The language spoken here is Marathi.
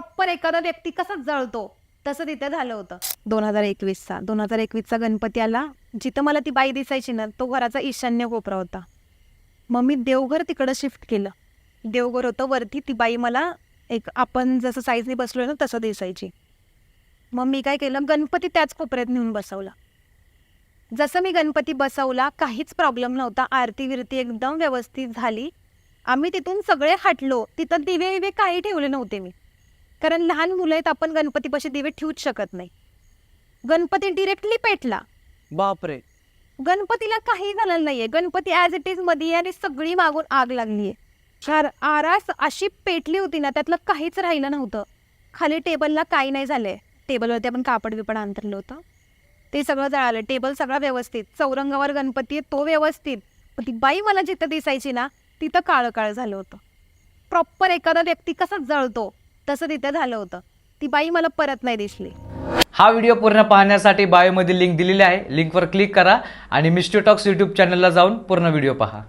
प्रॉपर एखादा व्यक्ती कसा जळतो तसं तिथे झालं होतं. 2021चा गणपती आला. जिथं मला ती बाई दिसायची ना, तो घराचा ईशान्य कोपरा होता. मग मी देवघर तिकडं शिफ्ट केलं. देवघर होतं वरती. ती बाई मला एक आपण जसं साईजने बसलोय ना तसं दिसायची. मग मी काय केलं, गणपती त्याच कोपऱ्यात नेऊन बसवला. जसं मी गणपती बसवला काहीच प्रॉब्लेम नव्हता. आरती विरती एकदम व्यवस्थित झाली. आम्ही तिथून सगळे हटलो. तिथं दिवे विवे काही ठेवले नव्हते मी, कारण लहान मुलं आहेत, आपण गणपतीपाशी दिवे ठेवूच शकत नाही. गणपती डिरेक्टली पेटला. बापरे. गणपतीला काही झालेलं नाहीये. गणपती ॲज इट इज मध्ये आणि सगळी मागून आग लागलीये. आरास अशी पेटली होती ना, त्यातलं काहीच राहिलं नव्हतं. खाली टेबलला काही नाही झालंय. टेबलवरती आपण कापड बिपड अंतरलं होतं, ते सगळं जळालं. टेबल सगळा व्यवस्थित. चौरंगावर गणपती आहे तो व्यवस्थित. पण ती बाई मला जिथं दिसायची ना तिथं काळं काळ झालं होतं. प्रॉपर एखादा व्यक्ती कसा जळतो तसं तिथे झालं होतं. ती बाई मला परत नाही दिसली. हा व्हिडिओ पूर्ण पाहण्यासाठी बायोमध्ये लिंक दिलेली आहे. लिंकवर क्लिक करा आणि मिस्ट्री टॉक्स यूट्यूब चॅनलला जाऊन पूर्ण व्हिडिओ पहा.